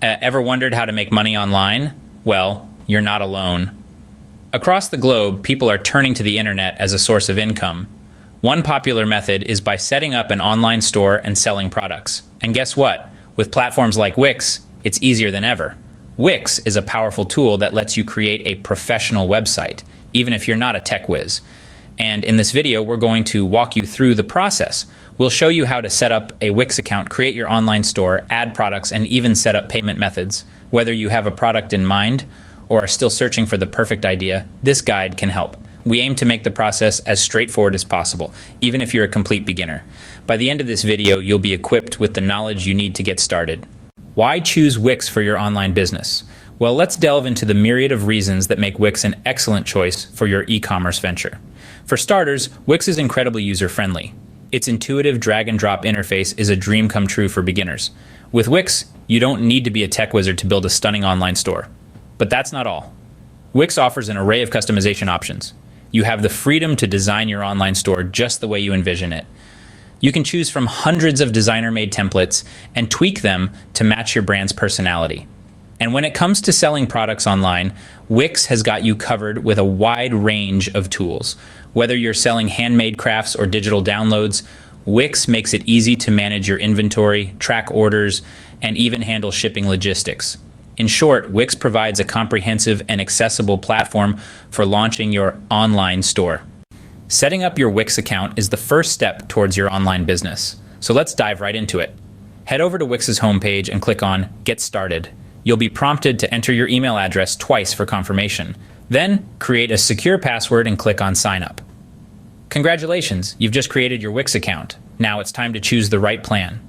Ever wondered how to make money online? Well, you're not alone. Across the globe, people are turning to the internet as a source of income. One popular method is by setting up an online store and selling products. And guess what? With platforms like Wix, it's easier than ever. Wix is a powerful tool that lets you create a professional website, even if you're not a tech whiz. And in this video, we're going to walk you through the process. We'll show you how to set up a Wix account, create your online store, add products, and even set up payment methods. Whether you have a product in mind or are still searching for the perfect idea, this guide can help. We aim to make the process as straightforward as possible, even if you're a complete beginner. By the end of this video, you'll be equipped with the knowledge you need to get started. Why choose Wix for your online business? Well, let's delve into the myriad of reasons that make Wix an excellent choice for your e-commerce venture. For starters, Wix is incredibly user-friendly. Its intuitive drag-and-drop interface is a dream come true for beginners. With Wix, you don't need to be a tech wizard to build a stunning online store. But that's not all. Wix offers an array of customization options. You have the freedom to design your online store just the way you envision it. You can choose from hundreds of designer-made templates and tweak them to match your brand's personality. And when it comes to selling products online, Wix has got you covered with a wide range of tools. Whether you're selling handmade crafts or digital downloads, Wix makes it easy to manage your inventory, track orders, and even handle shipping logistics. In short, Wix provides a comprehensive and accessible platform for launching your online store. Setting up your Wix account is the first step towards your online business. So let's dive right into it. Head over to Wix's homepage and click on Get Started. You'll be prompted to enter your email address twice for confirmation. Then, create a secure password and click on Sign Up. Congratulations, you've just created your Wix account. Now it's time to choose the right plan.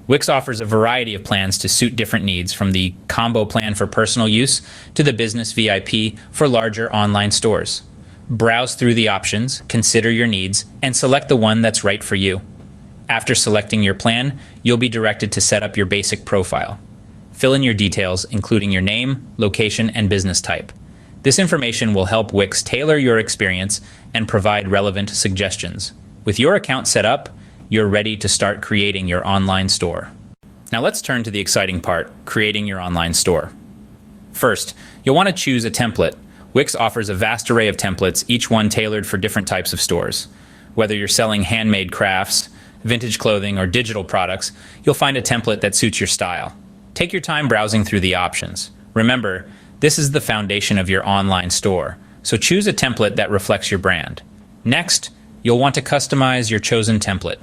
Wix offers a variety of plans to suit different needs, from the combo plan for personal use to the business VIP for larger online stores. Browse through the options, consider your needs, and select the one that's right for you. After selecting your plan, you'll be directed to set up your basic profile. Fill in your details, including your name, location, and business type. This information will help Wix tailor your experience and provide relevant suggestions. With your account set up, you're ready to start creating your online store. Now let's turn to the exciting part, creating your online store. First, you'll want to choose a template. Wix offers a vast array of templates, each one tailored for different types of stores. Whether you're selling handmade crafts, vintage clothing, or digital products, you'll find a template that suits your style. Take your time browsing through the options. Remember, this is the foundation of your online store, so choose a template that reflects your brand. Next, you'll want to customize your chosen template.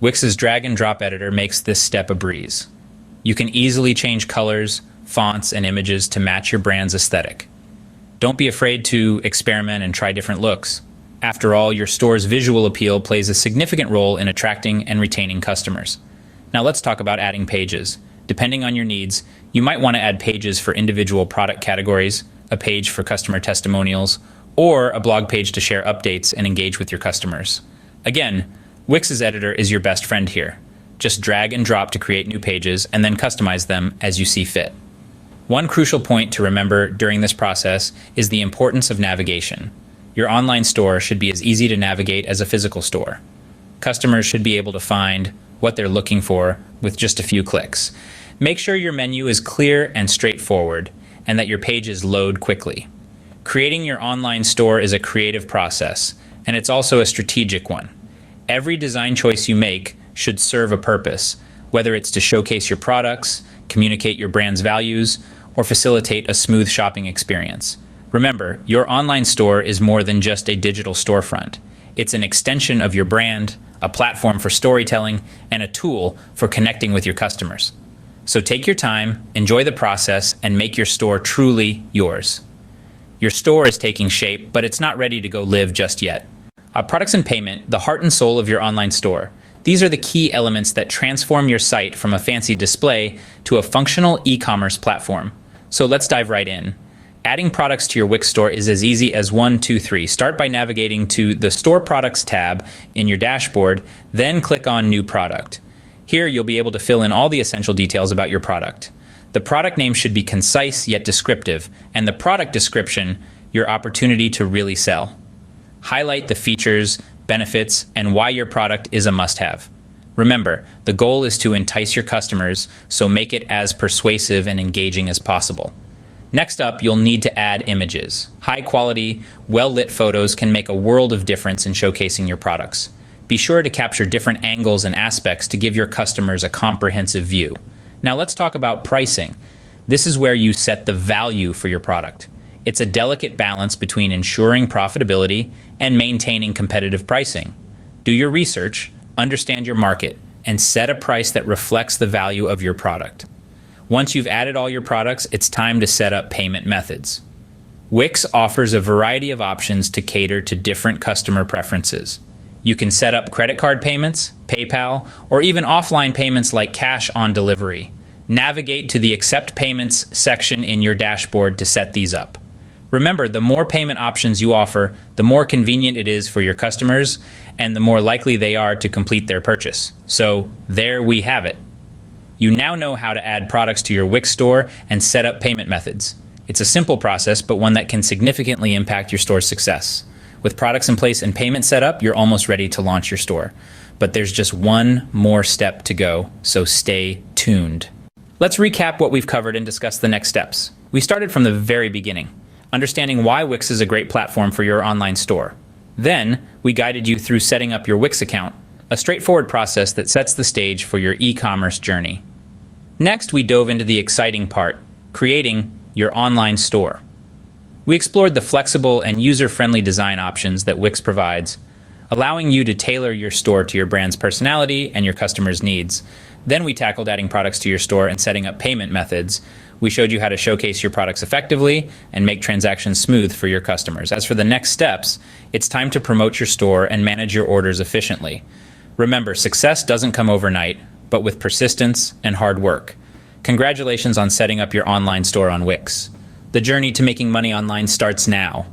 Wix's drag and drop editor makes this step a breeze. You can easily change colors, fonts, and images to match your brand's aesthetic. Don't be afraid to experiment and try different looks. After all, your store's visual appeal plays a significant role in attracting and retaining customers. Now let's talk about adding pages. Depending on your needs, you might want to add pages for individual product categories, a page for customer testimonials, or a blog page to share updates and engage with your customers. Again, Wix's editor is your best friend here. Just drag and drop to create new pages and then customize them as you see fit. One crucial point to remember during this process is the importance of navigation. Your online store should be as easy to navigate as a physical store. Customers should be able to find what they're looking for with just a few clicks. Make sure your menu is clear and straightforward, and that your pages load quickly. Creating your online store is a creative process, and it's also a strategic one. Every design choice you make should serve a purpose, whether it's to showcase your products, communicate your brand's values, or facilitate a smooth shopping experience. Remember, your online store is more than just a digital storefront. It's an extension of your brand, a platform for storytelling, and a tool for connecting with your customers. So take your time, enjoy the process, and make your store truly yours. Your store is taking shape, but it's not ready to go live just yet. Products and payment, the heart and soul of your online store. These are the key elements that transform your site from a fancy display to a functional e-commerce platform. So let's dive right in. Adding products to your Wix store is as easy as 1, 2, 3. Start by navigating to the Store Products tab in your dashboard, then click on New Product. Here you'll be able to fill in all the essential details about your product. The product name should be concise yet descriptive, and the product description, your opportunity to really sell. Highlight the features, benefits, and why your product is a must-have. Remember, the goal is to entice your customers, so make it as persuasive and engaging as possible. Next up, you'll need to add images. High quality, well-lit photos can make a world of difference in showcasing your products. Be sure to capture different angles and aspects to give your customers a comprehensive view. Now let's talk about pricing. This is where you set the value for your product. It's a delicate balance between ensuring profitability and maintaining competitive pricing. Do your research, understand your market, and set a price that reflects the value of your product. Once you've added all your products, it's time to set up payment methods. Wix offers a variety of options to cater to different customer preferences. You can set up credit card payments, PayPal, or even offline payments like cash on delivery. Navigate to the Accept Payments section in your dashboard to set these up. Remember, the more payment options you offer, the more convenient it is for your customers, and the more likely they are to complete their purchase. So there we have it. You now know how to add products to your Wix store and set up payment methods. It's a simple process, but one that can significantly impact your store's success. With products in place and payment set up, you're almost ready to launch your store. But there's just one more step to go, so stay tuned. Let's recap what we've covered and discuss the next steps. We started from the very beginning, understanding why Wix is a great platform for your online store. Then, we guided you through setting up your Wix account, a straightforward process that sets the stage for your e-commerce journey. Next, we dove into the exciting part, creating your online store. We explored the flexible and user-friendly design options that Wix provides, allowing you to tailor your store to your brand's personality and your customers' needs. Then we tackled adding products to your store and setting up payment methods. We showed you how to showcase your products effectively and make transactions smooth for your customers. As for the next steps, it's time to promote your store and manage your orders efficiently. Remember, success doesn't come overnight, but with persistence and hard work. Congratulations on setting up your online store on Wix. The journey to making money online starts now.